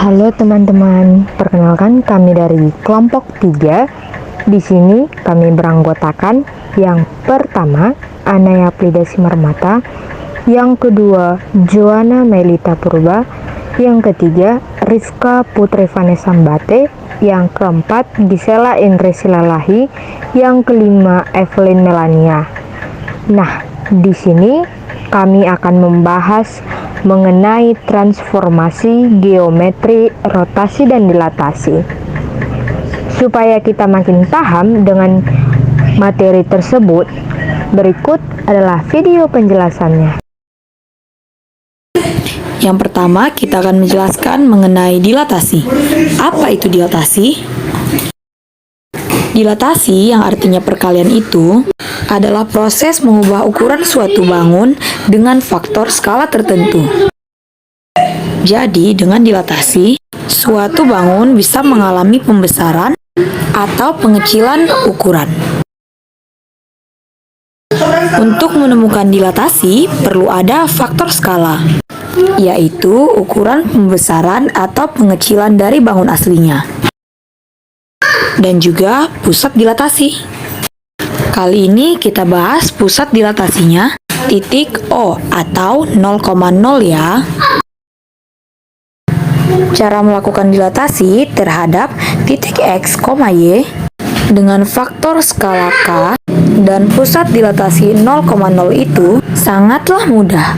Halo teman-teman, perkenalkan kami dari kelompok 3. Di sini kami beranggotakan yang pertama Anaya Plida Simarmata, yang kedua Joanna Melita Purba, yang ketiga Rizka Putri Vanessa Mbate, yang keempat Gisela Indri Silalahi, yang kelima Evelyn Melania. Nah, di sini kami akan membahas mengenai transformasi, geometri, rotasi, dan dilatasi. Supaya kita makin paham dengan materi tersebut, berikut adalah video penjelasannya. Yang pertama, kita akan menjelaskan mengenai dilatasi. Apa itu dilatasi? Dilatasi, yang artinya perkalian itu, adalah proses mengubah ukuran suatu bangun dengan faktor skala tertentu. Jadi, dengan dilatasi, suatu bangun bisa mengalami pembesaran atau pengecilan ukuran. Untuk menemukan dilatasi, perlu ada faktor skala, yaitu ukuran pembesaran atau pengecilan dari bangun aslinya, dan juga pusat dilatasi. Kali ini kita bahas pusat dilatasinya, titik O atau 0,0 ya. Cara melakukan dilatasi terhadap titik X, Y dengan faktor skala K dan pusat dilatasi 0,0 itu sangatlah mudah.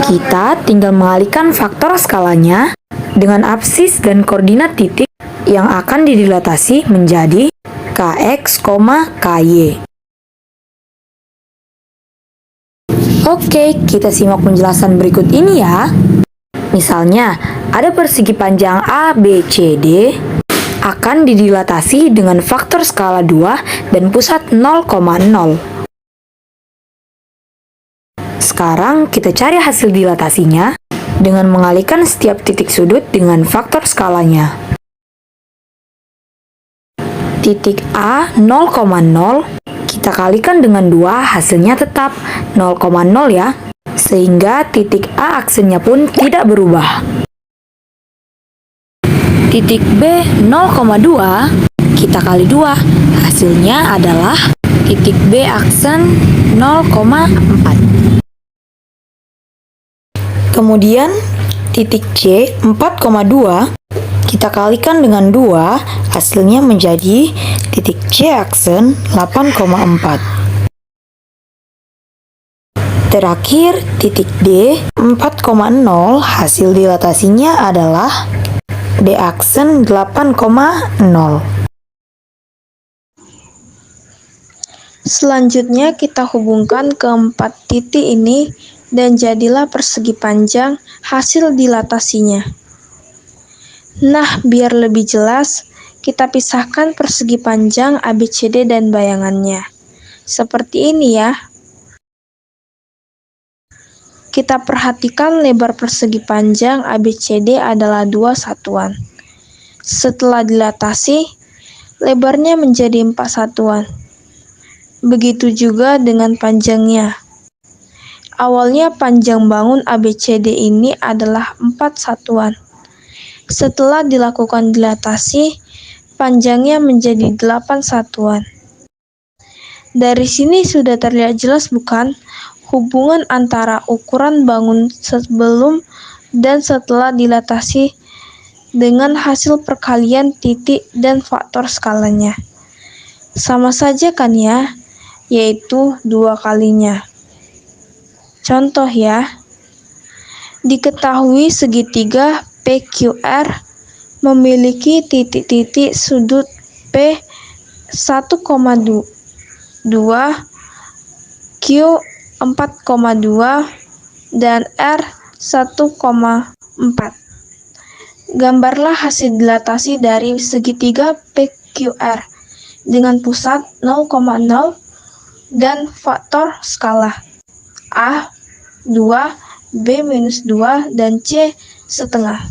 Kita tinggal mengalihkan faktor skalanya dengan absis dan koordinat titik yang akan didilatasi menjadi KX, KY. Oke, kita simak penjelasan berikut ini ya. Misalnya, ada persegi panjang ABCD akan didilatasi dengan faktor skala 2 dan pusat 0,0. Sekarang kita cari hasil dilatasinya dengan mengalihkan setiap titik sudut dengan faktor skalanya. Titik A 0,0 kita kalikan dengan 2, hasilnya tetap 0,0 ya. Sehingga titik A aksennya pun tidak berubah. Titik B 0,2 kita kali 2, hasilnya adalah titik B aksen 0,4. Kemudian titik C 4,2 kita kalikan dengan 2, hasilnya menjadi titik C aksen 8,4. Terakhir, titik D 4,0 hasil dilatasinya adalah D aksen 8,0. Selanjutnya kita hubungkan keempat titik ini dan jadilah persegi panjang hasil dilatasinya. Nah, biar lebih jelas, kita pisahkan persegi panjang ABCD dan bayangannya. Seperti ini ya. Kita perhatikan lebar persegi panjang ABCD adalah 2 satuan. Setelah dilatasi, lebarnya menjadi 4 satuan. Begitu juga dengan panjangnya. Awalnya panjang bangun ABCD ini adalah 4 satuan. Setelah dilakukan dilatasi, panjangnya menjadi 8 satuan. Dari sini sudah terlihat jelas bukan hubungan antara ukuran bangun sebelum dan setelah dilatasi dengan hasil perkalian titik dan faktor skalanya. Sama saja kan ya, yaitu 2 kalinya. Contoh ya, diketahui segitiga PQR memiliki titik-titik sudut P 1,2, Q 4,2, dan R 1,4. Gambarlah hasil dilatasi dari segitiga PQR dengan pusat 0,0 dan faktor skala A 2, B minus 2, dan C setengah.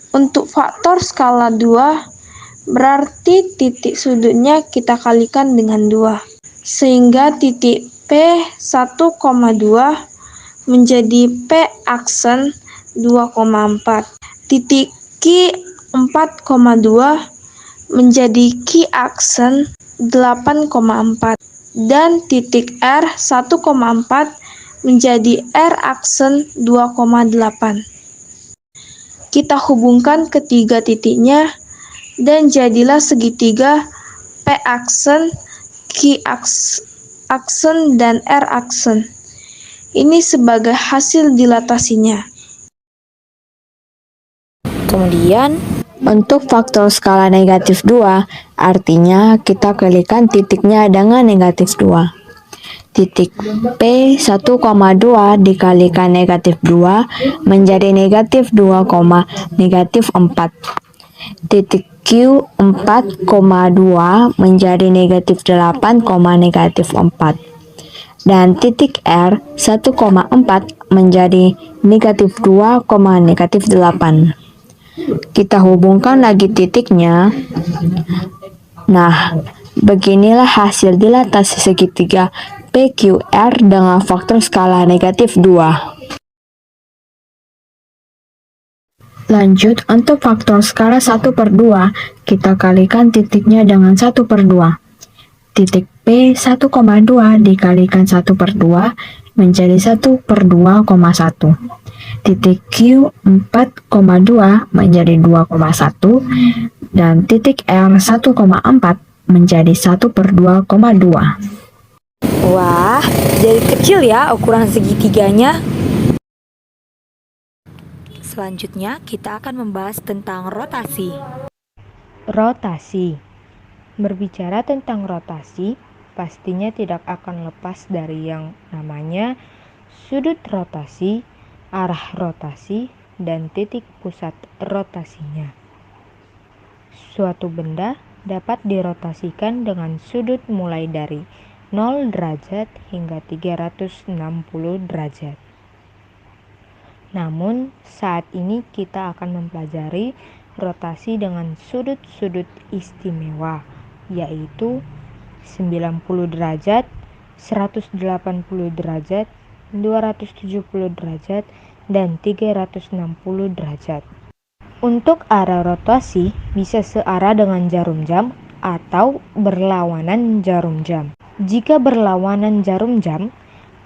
Untuk faktor skala 2, berarti titik sudutnya kita kalikan dengan 2. Sehingga titik P 1,2 menjadi P aksen 2,4. Titik Q 4,2 menjadi Q aksen 8,4 dan titik R 1,4 menjadi R aksen 2,8. Kita hubungkan ketiga titiknya dan jadilah segitiga P aksen, Q aksen, dan R aksen. Ini sebagai hasil dilatasinya. Kemudian, untuk faktor skala negatif 2, artinya kita kalikan titiknya dengan negatif 2. Titik P 1,2 dikalikan negatif 2 menjadi negatif 2, negatif 4. Titik Q 4,2 menjadi negatif 8, negatif 4. Dan titik R 1,4 menjadi negatif 2, negatif 8. Kita hubungkan lagi titiknya. Nah, beginilah hasil dilatasi segitiga PQR dengan faktor skala negatif 2. Lanjut, untuk faktor skala 1/2, kita kalikan titiknya dengan 1/2. Titik P 1,2 dikalikan 1/2 menjadi 1/2,1. Titik Q 4,2 menjadi 2,1 dan titik R 1,4 menjadi 1/2,2. Wah, jadi kecil ya ukuran segitiganya. Selanjutnya kita akan membahas tentang rotasi. Rotasi. Berbicara tentang rotasi, pastinya tidak akan lepas dari yang namanya sudut rotasi, arah rotasi, dan titik pusat rotasinya. Suatu benda dapat dirotasikan dengan sudut mulai dari 0 derajat hingga 360 derajat. Namun, saat ini kita akan mempelajari rotasi dengan sudut-sudut istimewa, yaitu 90 derajat, 180 derajat, 270 derajat, dan 360 derajat. Untuk arah rotasi bisa searah dengan jarum jam atau berlawanan jarum jam. Jika berlawanan jarum jam,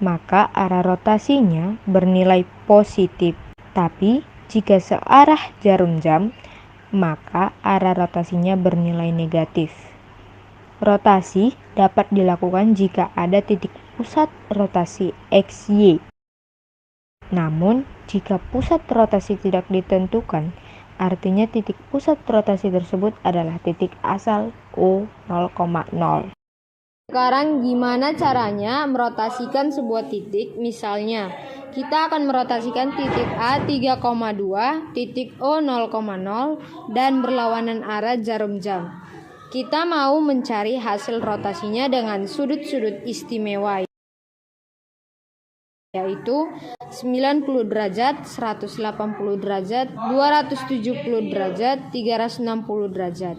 maka arah rotasinya bernilai positif. Tapi jika searah jarum jam, maka arah rotasinya bernilai negatif. Rotasi dapat dilakukan jika ada titik pusat rotasi XY. Namun, jika pusat rotasi tidak ditentukan, artinya titik pusat rotasi tersebut adalah titik asal O0,0. Sekarang gimana caranya merotasikan sebuah titik? Misalnya, kita akan merotasikan titik A 3,2, titik O 0,0, dan berlawanan arah jarum jam. Kita mau mencari hasil rotasinya dengan sudut-sudut istimewa, yaitu 90 derajat, 180 derajat, 270 derajat, 360 derajat.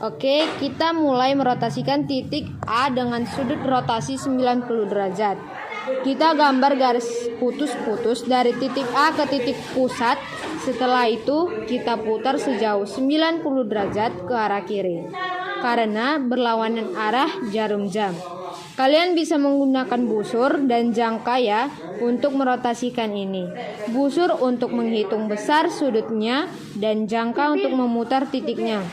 Oke, kita mulai merotasikan titik A dengan sudut rotasi 90 derajat. Kita gambar garis putus-putus dari titik A ke titik pusat. Setelah itu, kita putar sejauh 90 derajat ke arah kiri, karena berlawanan arah jarum jam. Kalian bisa menggunakan busur dan jangka ya untuk merotasikan ini. Busur untuk menghitung besar sudutnya dan jangka untuk memutar titiknya.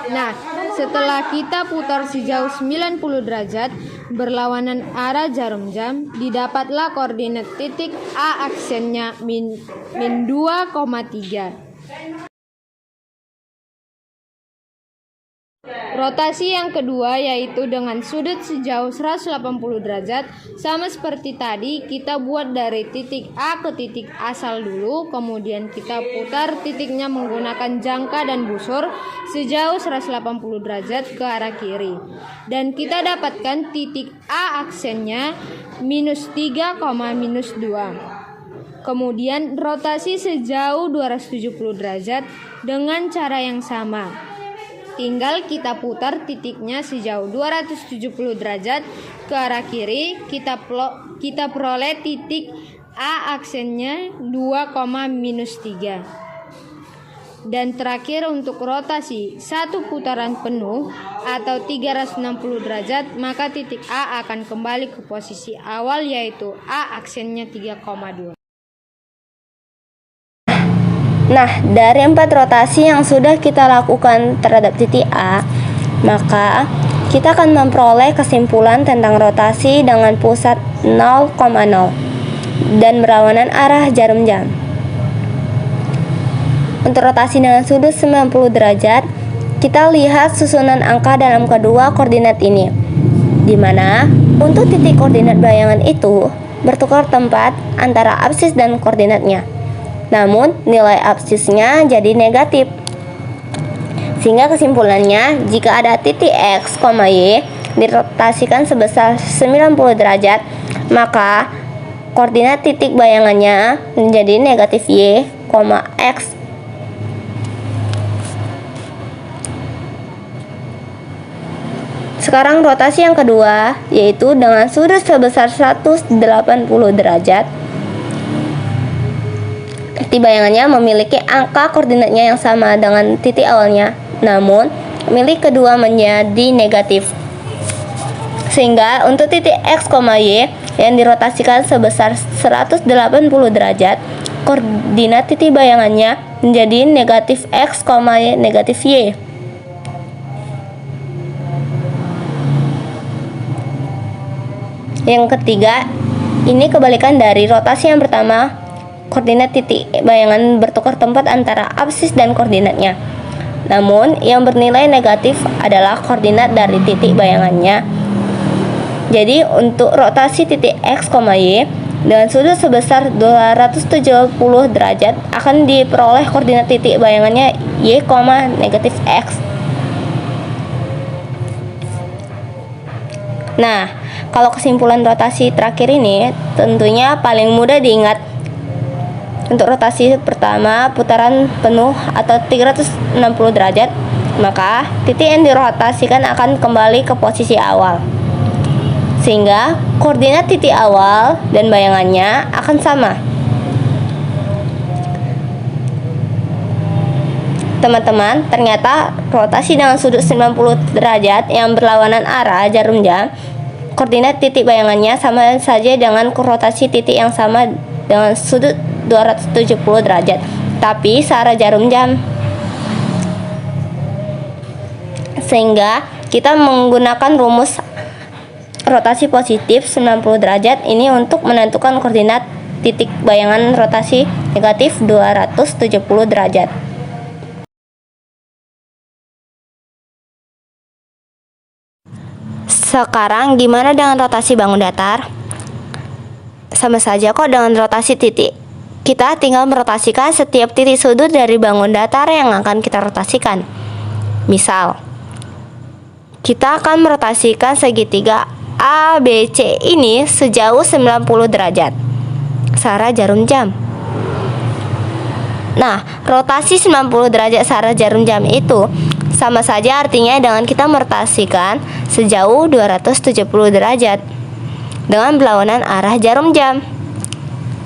Nah, setelah kita putar sejauh 90 derajat berlawanan arah jarum jam, didapatlah koordinat titik A aksennya min 2,3. Rotasi yang kedua yaitu dengan sudut sejauh 180 derajat. Sama seperti tadi, kita buat dari titik A ke titik asal dulu, kemudian kita putar titiknya menggunakan jangka dan busur sejauh 180 derajat ke arah kiri. Dan kita dapatkan titik A aksennya minus 3, minus 2. Kemudian rotasi sejauh 270 derajat dengan cara yang sama. Tinggal kita putar titiknya sejauh 270 derajat ke arah kiri. Kita peroleh titik A aksennya 2, minus 3. Dan terakhir untuk rotasi satu putaran penuh atau 360 derajat, maka titik A akan kembali ke posisi awal, yaitu A aksennya 3,2. Nah, dari 4 rotasi yang sudah kita lakukan terhadap titik A, maka kita akan memperoleh kesimpulan tentang rotasi dengan pusat 0,0 dan berlawanan arah jarum jam. Untuk rotasi dengan sudut 90 derajat, kita lihat susunan angka dalam kedua koordinat ini, di mana untuk titik koordinat bayangan itu bertukar tempat antara absis dan koordinatnya. Namun, nilai absisnya jadi negatif. Sehingga kesimpulannya, jika ada titik X, Y dirotasikan sebesar 90 derajat, maka koordinat titik bayangannya menjadi negatif Y, X. Sekarang rotasi yang kedua, yaitu dengan sudut sebesar 180 derajat. Titik bayangannya memiliki angka koordinatnya yang sama dengan titik awalnya, namun milik kedua menjadi negatif. Sehingga untuk titik X, Y yang dirotasikan sebesar 180 derajat, koordinat titik bayangannya menjadi negatif X, Y, negatif Y. Yang ketiga, ini kebalikan dari rotasi yang pertama. Koordinat titik bayangan bertukar tempat antara absis dan koordinatnya. Namun, yang bernilai negatif adalah koordinat dari titik bayangannya. Jadi, untuk rotasi titik X, Y dengan sudut sebesar 270 derajat akan diperoleh koordinat titik bayangannya Y, negatif X. Nah, kalau kesimpulan rotasi terakhir ini tentunya paling mudah diingat. Untuk rotasi pertama putaran penuh atau 360 derajat, maka titik yang dirotasikan akan kembali ke posisi awal. Sehingga koordinat titik awal dan bayangannya akan sama. Teman-teman, ternyata rotasi dengan sudut 90 derajat yang berlawanan arah jarum jam, koordinat titik bayangannya sama saja dengan rotasi titik yang sama dengan sudut 270 derajat, tapi searah jarum jam. Sehingga kita menggunakan rumus rotasi positif 90 derajat ini untuk menentukan koordinat titik bayangan rotasi negatif 270 derajat. Sekarang gimana dengan rotasi bangun datar? Sama saja kok dengan rotasi titik. Kita tinggal merotasikan setiap titik sudut dari bangun datar yang akan kita rotasikan. Misal, kita akan merotasikan segitiga ABC ini sejauh 90 derajat searah jarum jam. Nah, rotasi 90 derajat searah jarum jam itu sama saja artinya dengan kita merotasikan sejauh 270 derajat dengan berlawanan arah jarum jam.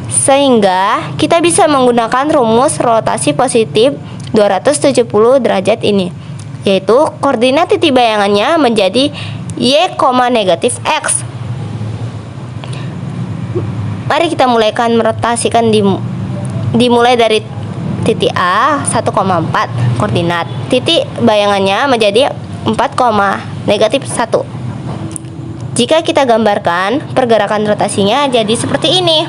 Sehingga kita bisa menggunakan rumus rotasi positif 270 derajat ini, yaitu koordinat titik bayangannya menjadi Y, negatif X. Mari kita mulaikan merotasikan dimulai dari titik A 1,4 koordinat. Titik bayangannya menjadi 4, negatif 1. Jika kita gambarkan, pergerakan rotasinya jadi seperti ini.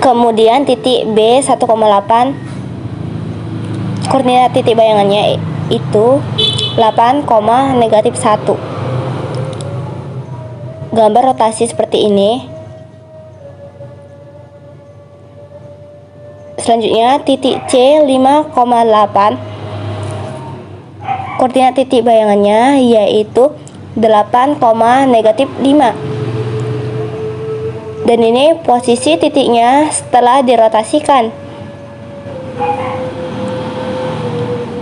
Kemudian titik B 1,8, koordinat titik bayangannya itu 8, negatif 1. Gambar rotasi seperti ini. Selanjutnya titik C 5,8, koordinat titik bayangannya yaitu 8, negatif 5. Dan ini posisi titiknya setelah dirotasikan.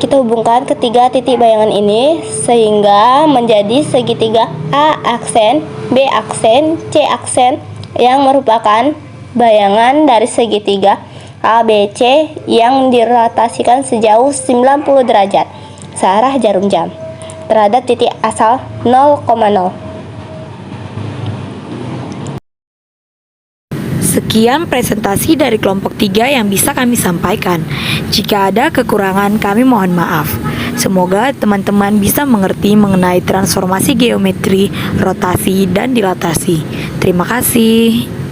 Kita hubungkan ketiga titik bayangan ini sehingga menjadi segitiga A aksen, B aksen, C aksen yang merupakan bayangan dari segitiga ABC yang dirotasikan sejauh 90 derajat searah jarum jam terhadap titik asal 0,0. Sekian presentasi dari kelompok 3 yang bisa kami sampaikan. Jika ada kekurangan, kami mohon maaf. Semoga teman-teman bisa mengerti mengenai transformasi geometri, rotasi, dan dilatasi. Terima kasih.